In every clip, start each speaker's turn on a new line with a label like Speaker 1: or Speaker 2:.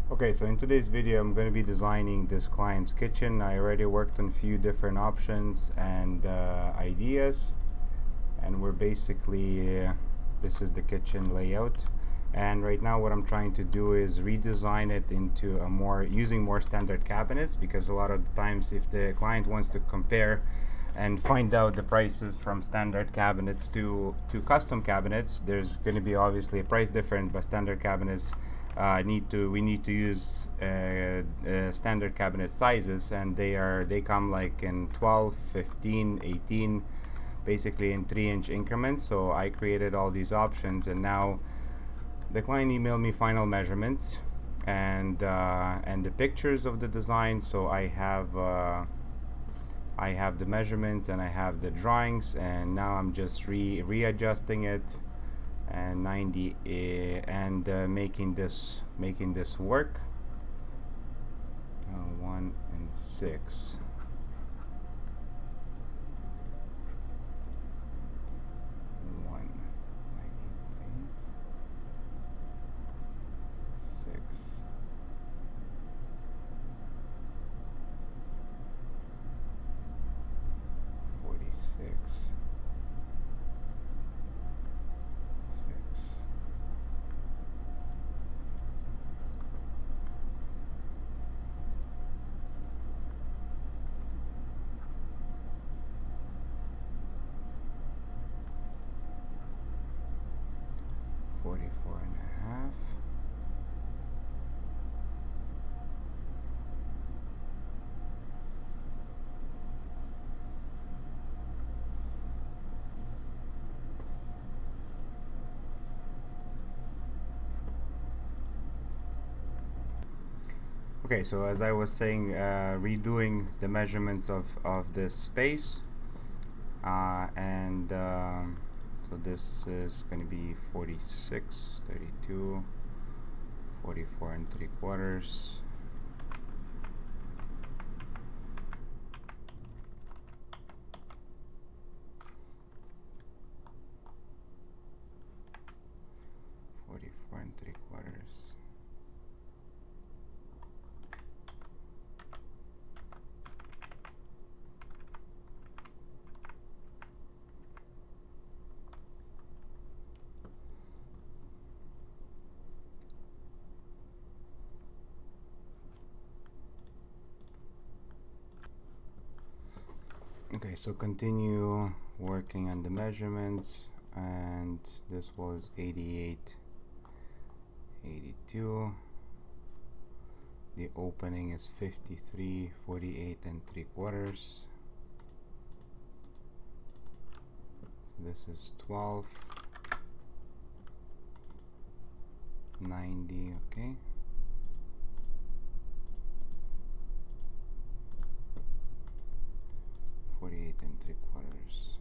Speaker 1: Okay, so in today's video I'm going to be designing this client's kitchen. I already worked on a few different options and ideas, and we're basically this is the kitchen layout, and right now what I'm trying to do is redesign it into a using more standard cabinets, because a lot of the times if the client wants to compare and find out the prices from standard cabinets to custom cabinets, there's going to be obviously a price difference. But standard cabinets we need to use standard cabinet sizes, and they come like in 12, 15, 18, basically in 3-inch increments. So I created all these options, and now the client emailed me final measurements and the pictures of the design. So I have the measurements and I have the drawings, and now I'm just readjusting it and 90 and making this work. 1 and 6. 1 6 46 6 44 and a half. Okay, so as I was saying, redoing the measurements of this space, and so this is going to be 46, 32, 44 and 3/4. 44 and 3/4. Okay, so continue working on the measurements, and this was 88, 82. The opening is 53, 48 and 3/4. This is 12, 90, okay. Forty-eight and 3/4.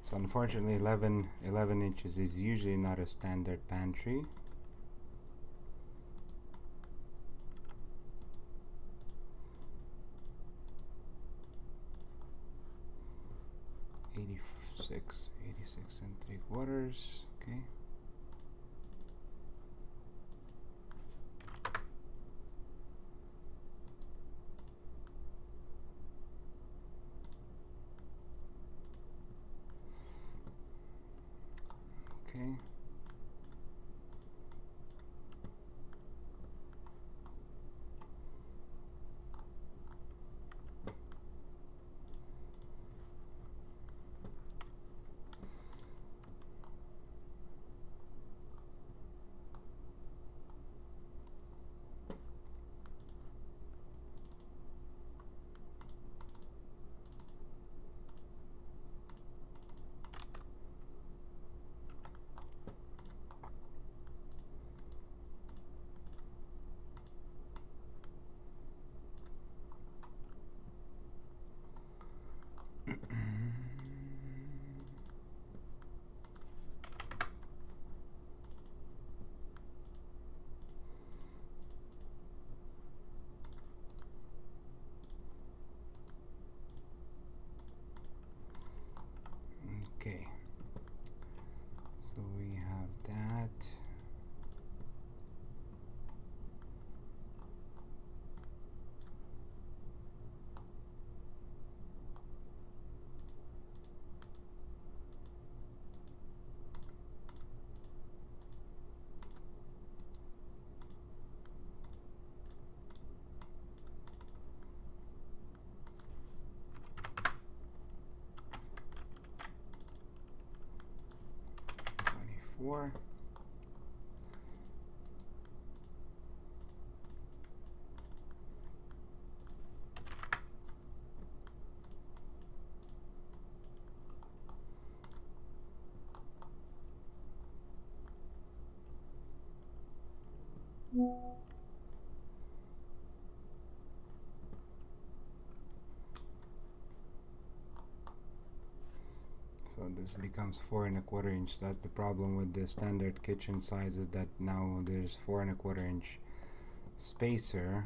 Speaker 1: So unfortunately 11 inches is usually not a standard pantry. Eighty-six and 3/4, okay. that. Four. So this becomes 4¼ inch. That's the problem with the standard kitchen sizes, that now there's 4¼ inch spacer.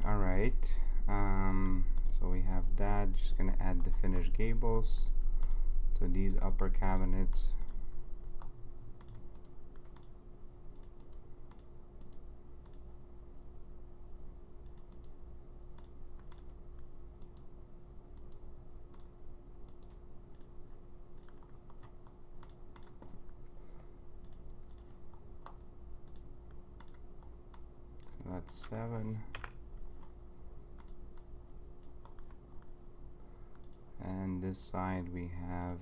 Speaker 1: Alright, so we have that. Just gonna add the finished gables to these upper cabinets. So that's 7. And this side we have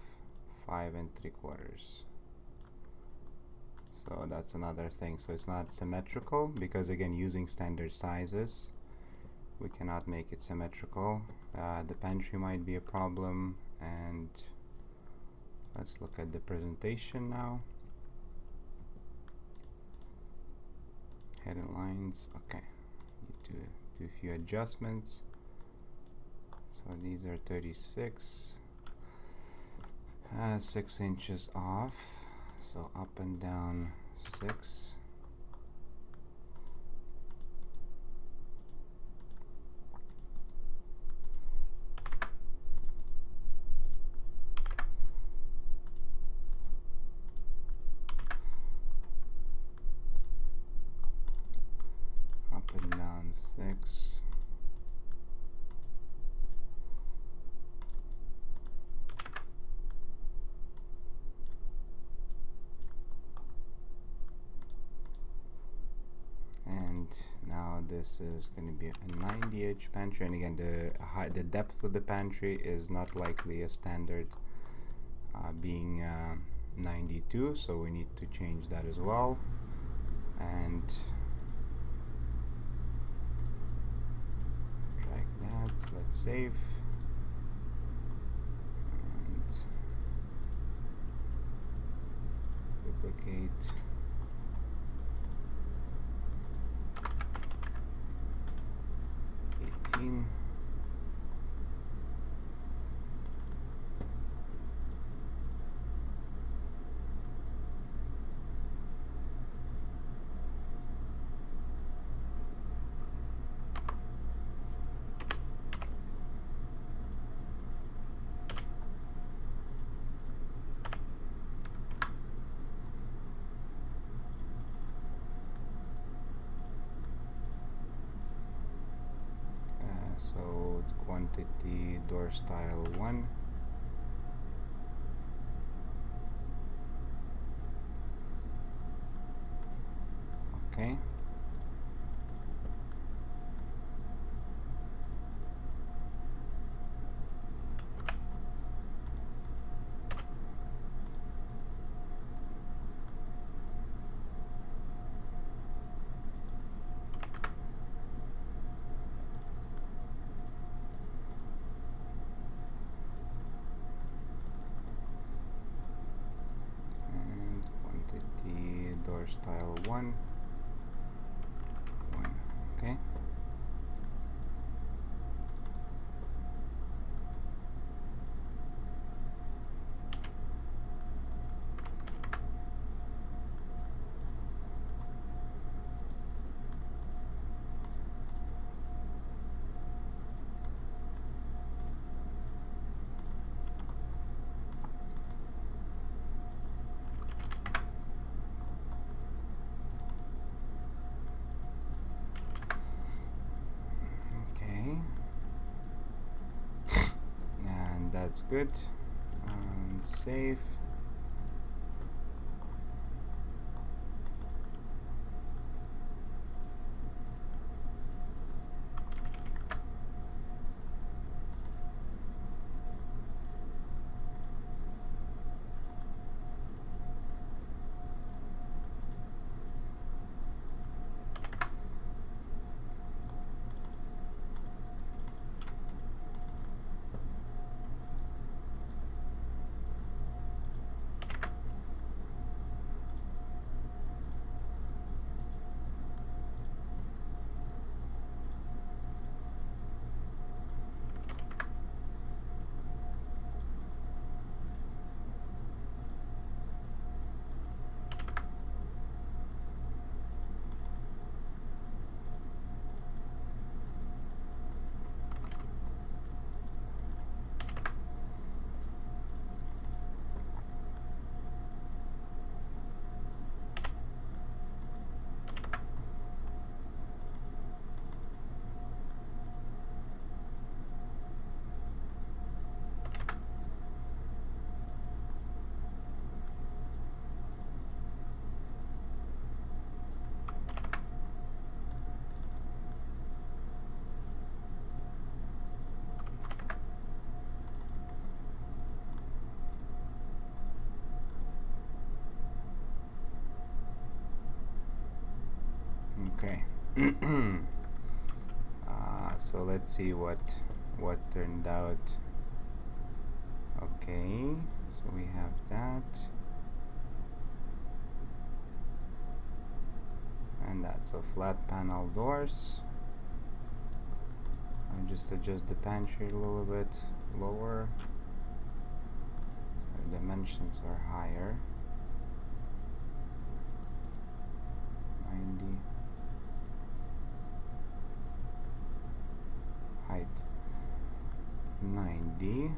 Speaker 1: 5 3/4. So that's another thing. So it's not symmetrical because, again, using standard sizes, we cannot make it symmetrical. The pantry might be a problem, and let's look at the presentation now. Hidden lines. Okay, need to do a few adjustments. So these are 36, 6 inches off. So up and down 6. Up and down 6. Now this is going to be a 90-inch pantry, and again, the depth of the pantry is not likely a standard, being 92, so we need to change that as well. And drag that. Let's save and duplicate. So it's quantity door style 1. Okay. door style 1. Okay. Okay. And that's good. And save. Okay. So let's see what turned out. Okay, so we have that and that. So flat panel doors. I just adjust the pantry a little bit lower so the dimensions are higher. 90. Height 90.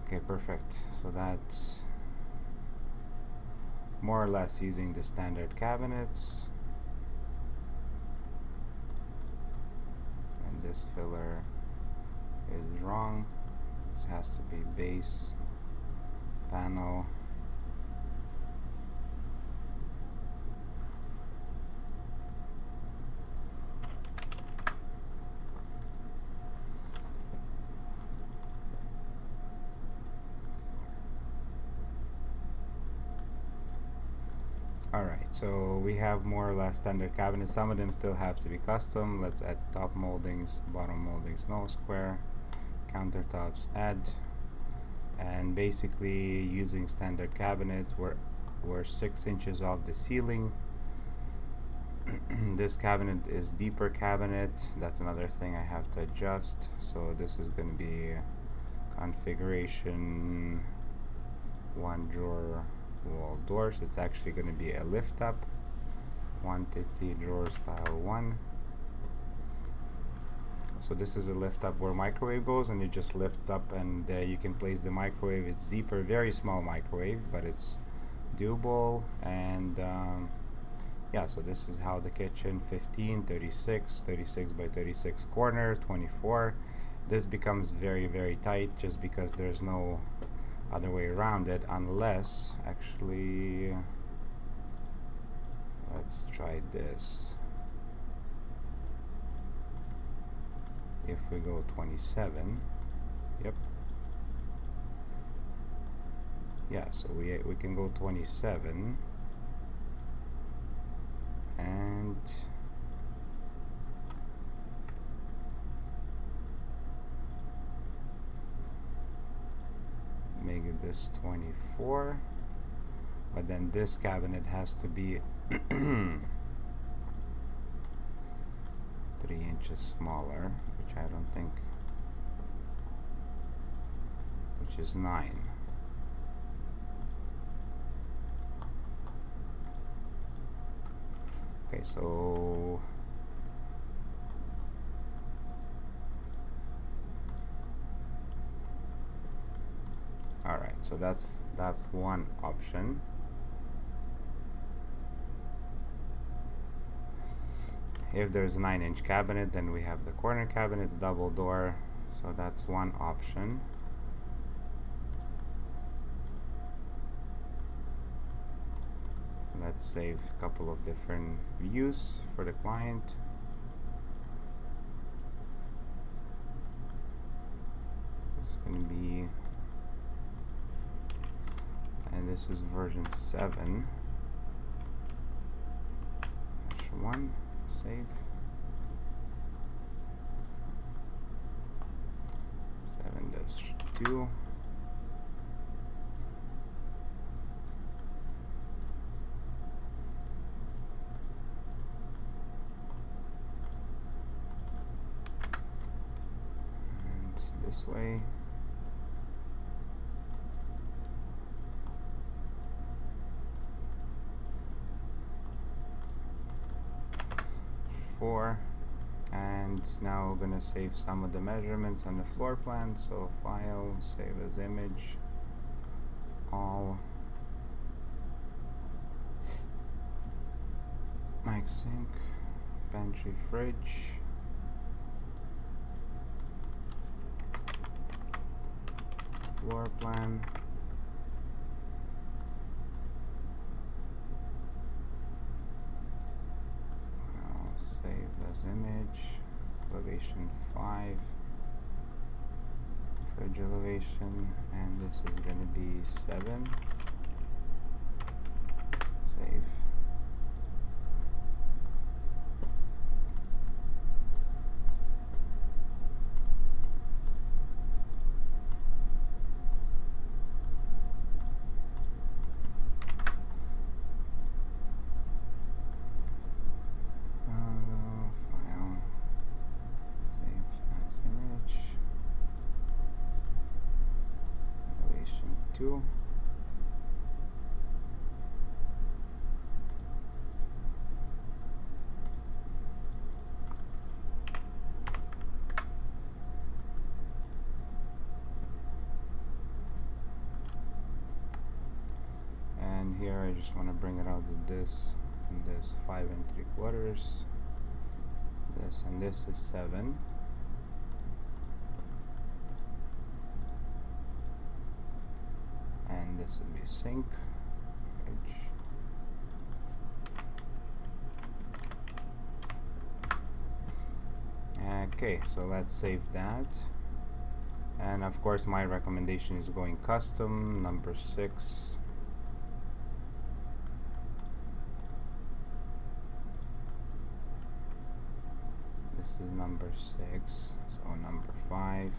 Speaker 1: Okay, perfect. So that's more or less using the standard cabinets. And this filler is wrong. This has to be base panel. Alright, so we have more or less standard cabinets. Some of them still have to be custom. Let's add top moldings, bottom moldings, no square, countertops, add. And basically using standard cabinets, we're 6 inches off the ceiling. This cabinet is deeper cabinet. That's another thing I have to adjust. So this is going to be configuration 1 drawer wall doors. It's actually going to be a lift up 150 drawer style 1. So this is a lift up where microwave goes, and it just lifts up, and you can place the microwave. It's deeper, very small microwave, but it's doable. And yeah, so this is how the kitchen 15, 36 by 36 corner 24. This becomes very, very tight just because there's no other way around it, unless actually let's try this. if we go 27, yep, yeah, so we can go 27 and make this 24, but then this cabinet has to be 3 inches smaller, which I don't think, which is 9. Okay, so all right, so that's one option. If there's a 9-inch cabinet, then we have the corner cabinet, the double door, so that's one option. So let's save a couple of different views for the client. It's going to be, and this is version 7 -1. Save. 7-2. And this way. And now we're going to save some of the measurements on the floor plan. So file, save as image, all, mic sink, pantry, fridge, floor plan, save as image, elevation 5, fridge elevation, and this is going to be 7. Save. And here I just want to bring it out to this and this 5 3/4. This and this is 7. And this would be sink, fridge. Okay, so let's save that. And of course my recommendation is going custom, number 6. This is number 6, so number 5.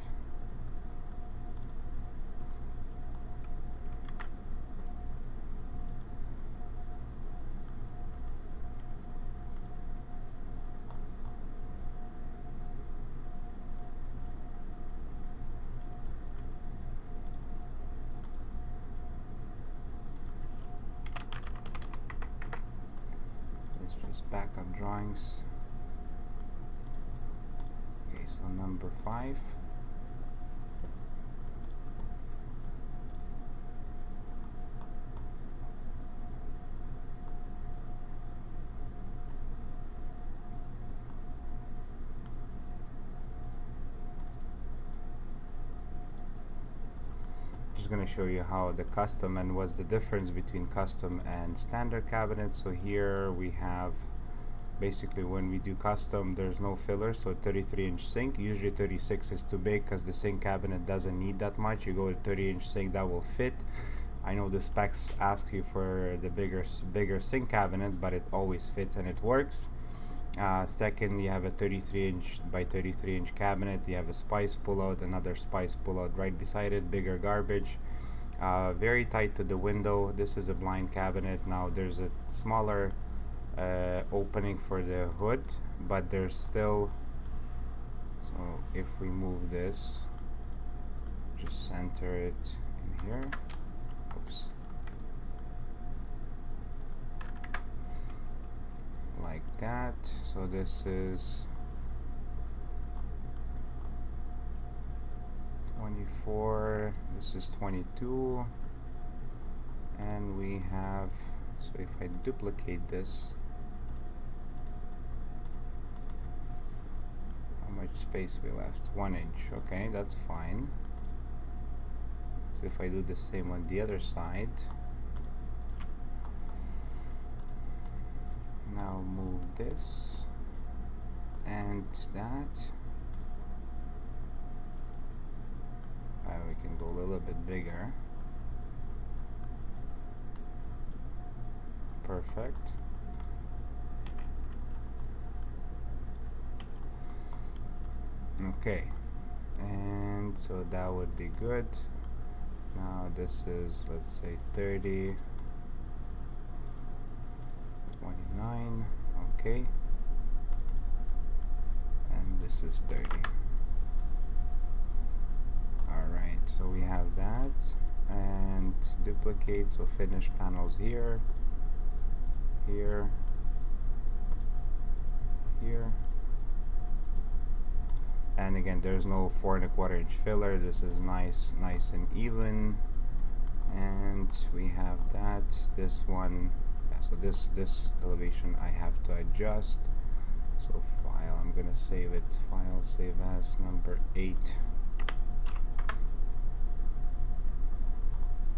Speaker 1: It's just backup drawings. Okay, so number 5. Just going to show you how the custom and what's the difference between custom and standard cabinets. So here we have Basically, when we do custom, there's no filler, so 33-inch sink. Usually 36 is too big because the sink cabinet doesn't need that much. You go with 30-inch sink, that will fit. I know the specs ask you for the bigger sink cabinet, but it always fits and it works. Second, you have a 33-inch by 33-inch cabinet. You have a spice pullout, another spice pullout right beside it, bigger garbage. Very tight to the window. This is a blind cabinet. Now there's a smaller opening for the hood, but there's still, so if we move this, just center it in here. Oops. Like that. So this is 24, this is 22, and we have, so if I duplicate this, how much space we left? 1 inch. Okay, that's fine. So if I do the same on the other side, now move this and that. We can go a little bit bigger. Perfect. Okay, and so that would be good. Now this is, let's say 30, 29, okay, and this is 30. Alright, so we have that, and duplicate, so finish panels here, here, here, and again there's no 4¼ inch filler. This is nice and even, and we have that. This one, yeah, so this elevation I have to adjust. So file, I'm gonna save it, file, save as number 8.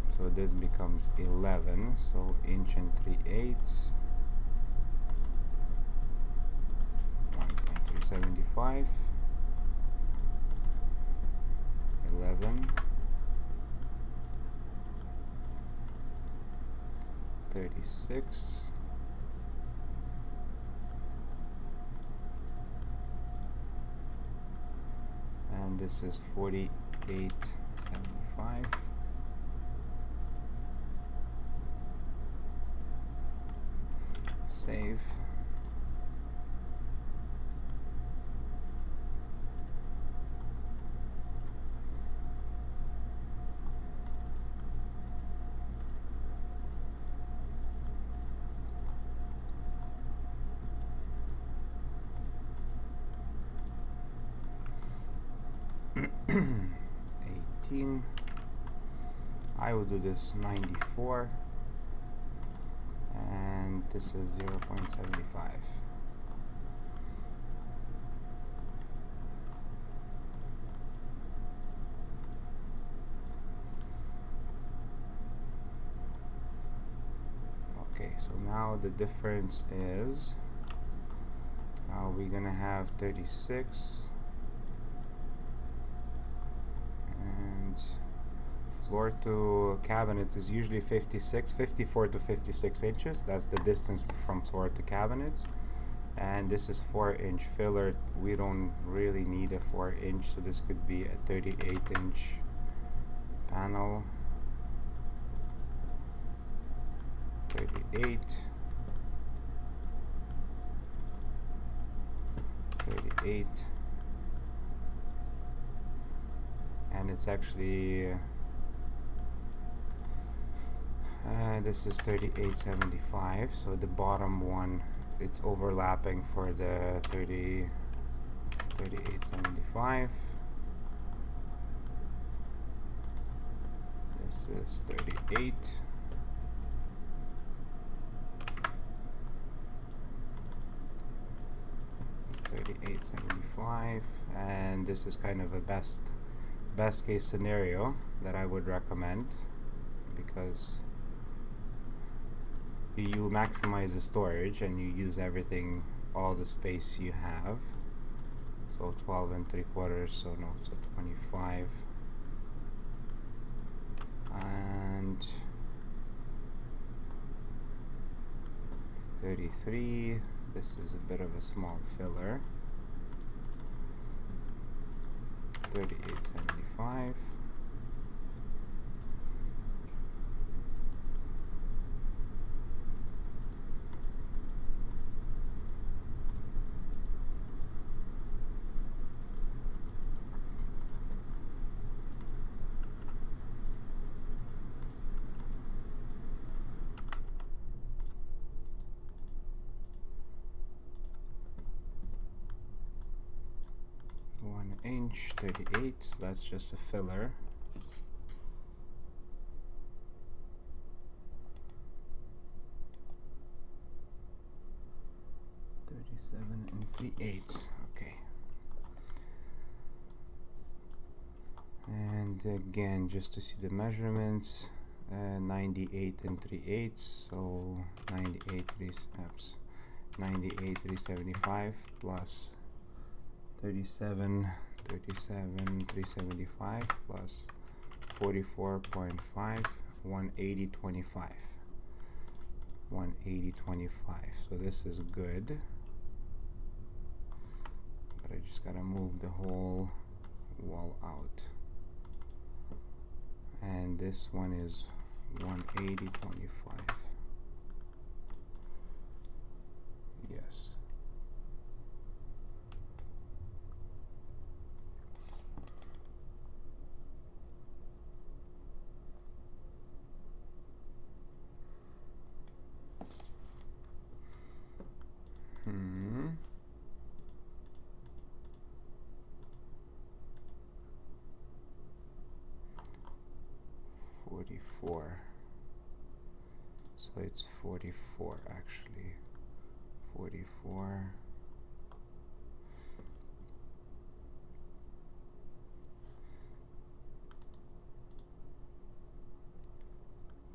Speaker 1: So this becomes 11, so inch and 3/8, 1.375, 11, 36, and this is 48.75. Save. I will do this 94, and this is 0.75. Okay, so now the difference is we're gonna have 36, and floor to cabinets is usually 54 to 56 inches. That's the distance from floor to cabinets. And this is 4-inch filler. We don't really need a 4-inch, so this could be a 38-inch panel. 38, 38, and it's actually this is 38.75, so the bottom one, it's overlapping for the 38.75. This is 38. It's 38.75, and this is kind of a best case scenario that I would recommend, because you maximize the storage and you use everything, all the space you have. So 12 and 3/4, so no, so 25 and 33. This is a bit of a small filler. 38.75. Inch 38, so that's just a filler. (37 3/8). Okay. And again, just to see the measurements, 98 and 3/8, so 98 375 plus 37 375 plus 44.5, 180.25. 180.25. So this is good, but I just gotta move the whole wall out. And this one is 180.25. Yes. Hmm. (44). So it's 44 actually. 44.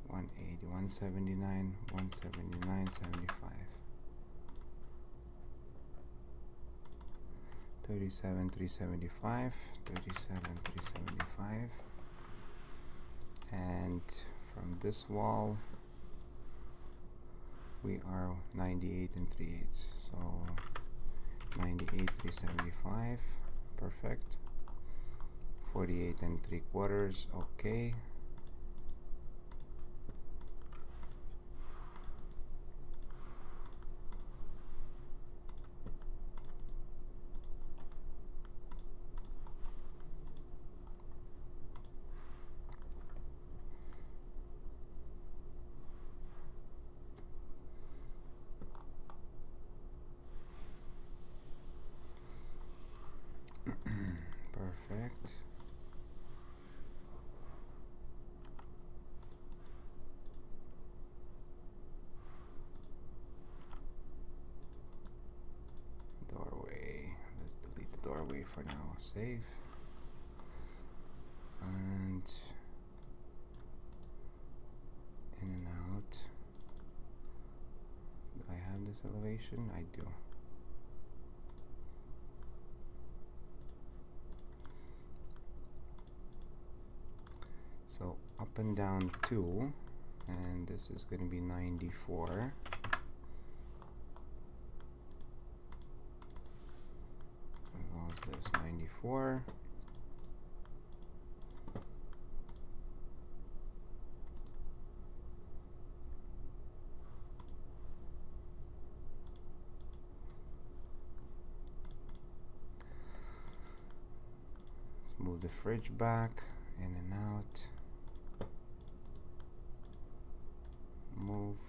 Speaker 1: (180), 179, 179.75. 37 375, 37 375. And from this wall we are 98 and 3/8, so 98 375, perfect. 48 and 3/4, okay. Perfect. Doorway. Let's delete the doorway for now. Save. And in and out. Do I have this elevation? I do. So up and down 2, and this is going to be 94. As well as this 94. Let's move the fridge back, in and out. Move.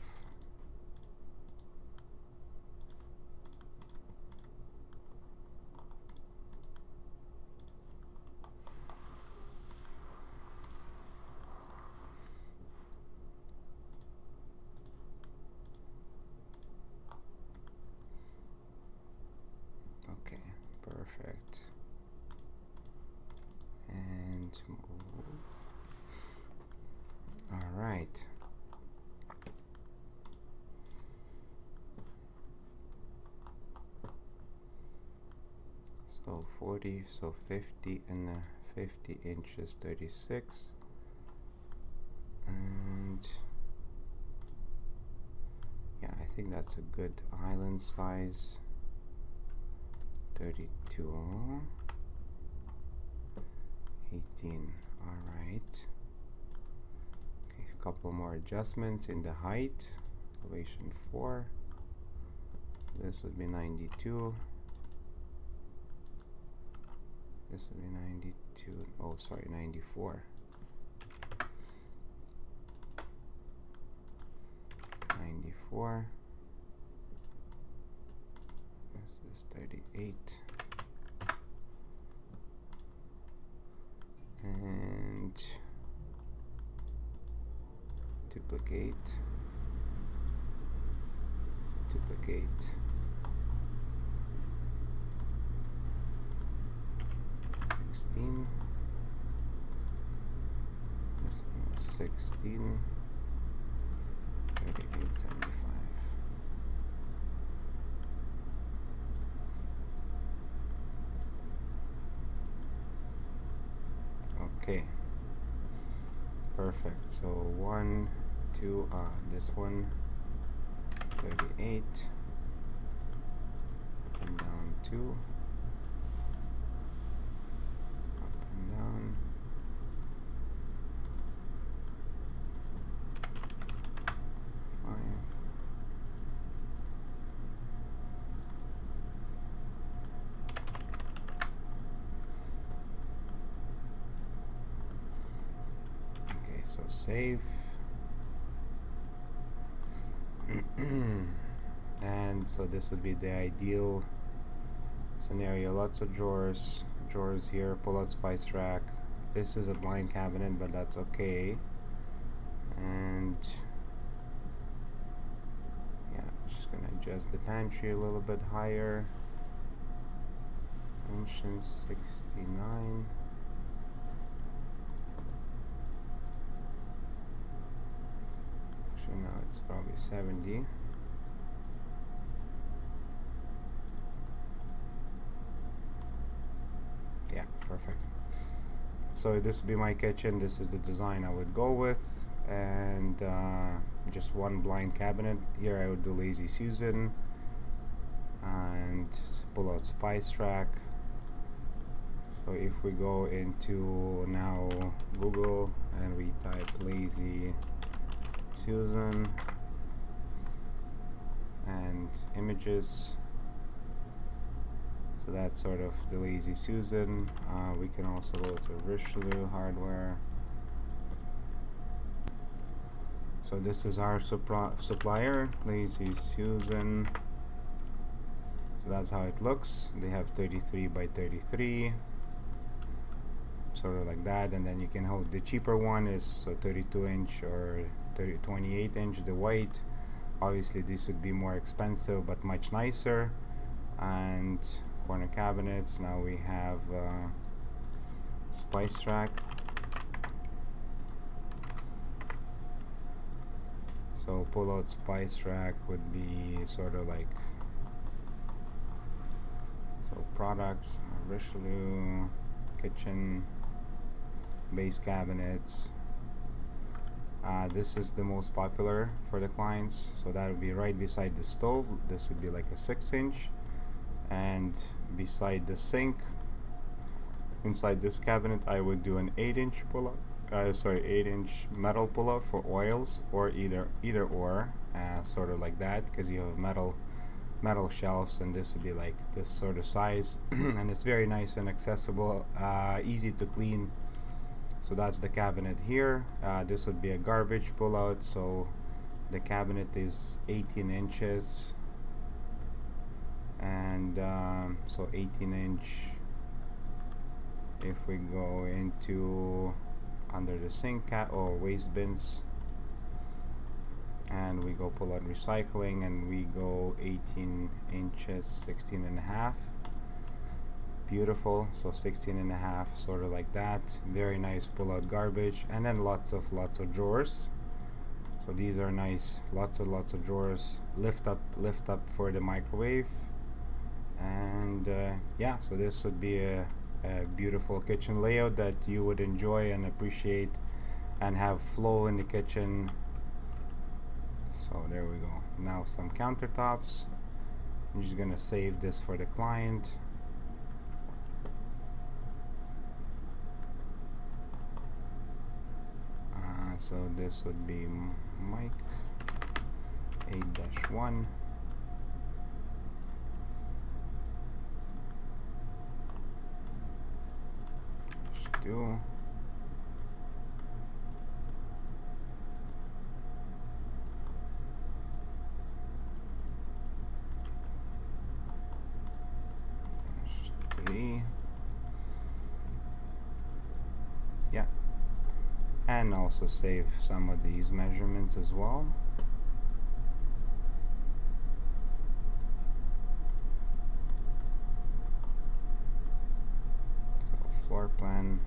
Speaker 1: Okay, perfect. And move. All right. So 40, so 50 and 50 inches, 36. And yeah, I think that's a good island size. 32, 18. All right. Okay, a couple more adjustments in the height. Elevation 4. This would be 92. This would be 92. Oh, sorry, 94. 94. This is 38. And duplicate. Duplicate. 16. This one was 16. 38.75. Okay, perfect. So 1, 2, this one 38, up and down 2, up and down, 5, okay, so save. And so this would be the ideal scenario. Lots of drawers here, pull-out spice rack. This is a blind cabinet, but that's okay. And yeah, just gonna adjust the pantry a little bit higher. Dimensions 69. Actually, no, it's probably 70. Yeah, perfect. So this would be my kitchen. This is the design I would go with, and just one blind cabinet. Here I would do Lazy Susan and pull out spice rack. So if we go into now Google and we type Lazy Susan and images, so that's sort of the Lazy Susan. We can also go to Richelieu Hardware. So this is our supplier, Lazy Susan. So that's how it looks. They have 33 by 33, sort of like that. And then you can hold the cheaper one is so 32 inch or 28 inch, the white. Obviously this would be more expensive but much nicer. And corner cabinets, now we have spice rack. So pull out spice rack would be sort of like, so products, Richelieu, kitchen, base cabinets. This is the most popular for the clients, so that would be right beside the stove. This would be like a 6-inch, and beside the sink, inside this cabinet, I would do an 8-inch pull-up. 8-inch metal pull-up for oils, or either or, sort of like that, because you have metal shelves, and this would be like this sort of size, and it's very nice and accessible, easy to clean. So that's the cabinet here. This would be a garbage pull-out. So the cabinet is 18 inches, and so 18-inch. If we go into under the sink or waste bins, and we go pull out recycling, and we go 18 inches, 16 and a half. Beautiful. So 16 and a half, sort of like that. Very nice pull out garbage, and then lots of drawers. So these are nice, lots of drawers. Lift up for the microwave, And yeah, so this would be a beautiful kitchen layout that you would enjoy and appreciate and have flow in the kitchen. So there we go. Now some countertops. I'm just gonna save this for the client. So this would be Mike 8-1. -2. -3. Yeah, and also save some of these measurements as well. So floor plan,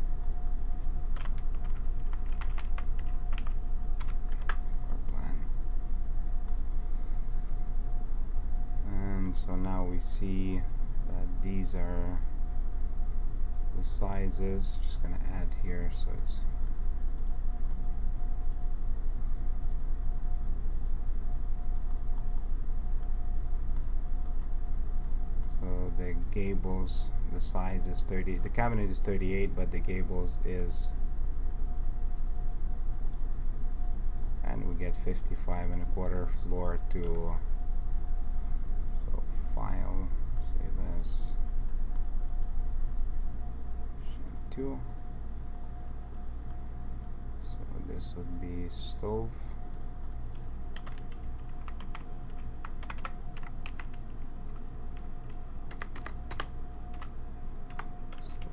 Speaker 1: and so now we see that these are the sizes. Just gonna add here so it's so the gables, the size is 30, the cabinet is 38, but the gables is, and we get 55.25 floor to, so file, save as, 2. So this would be stove.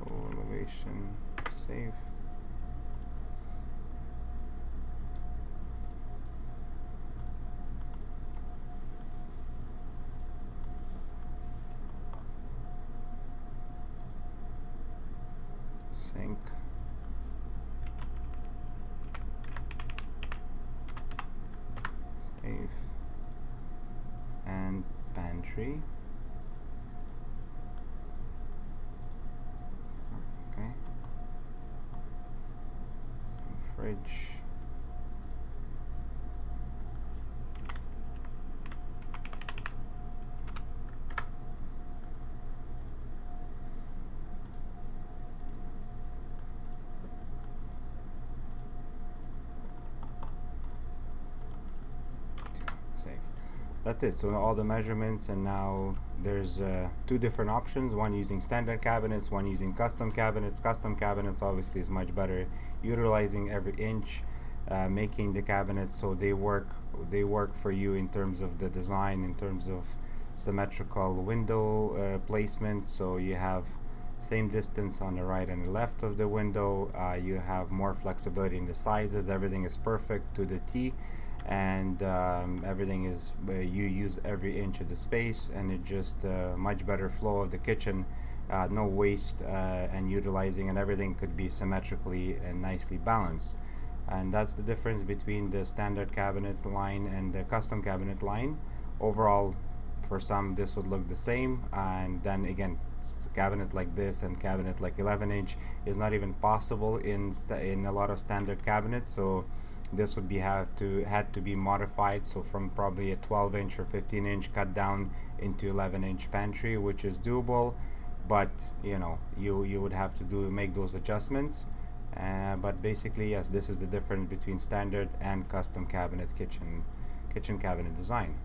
Speaker 1: Elevation, save. Sink. Save. And pantry. Okay. Some fridge. Save. That's it. So all the measurements, and now there's 2 different options, one using standard cabinets, one using custom cabinets. Custom cabinets obviously is much better, utilizing every inch, making the cabinets so they work for you in terms of the design, in terms of symmetrical window placement. So you have same distance on the right and the left of the window. You have more flexibility in the sizes. Everything is perfect to the T, and everything is, you use every inch of the space, and it just much better flow of the kitchen, no waste, and utilizing, and everything could be symmetrically and nicely balanced. And that's the difference between the standard cabinet line and the custom cabinet line. Overall, for some this would look the same, and then again, cabinet like this and cabinet like 11-inch is not even possible in a lot of standard cabinets. So this would be had to be modified, so from probably a 12-inch or 15-inch cut down into 11-inch pantry, which is doable, but you know, you would have to make those adjustments. But basically, yes, this is the difference between standard and custom cabinet kitchen cabinet design.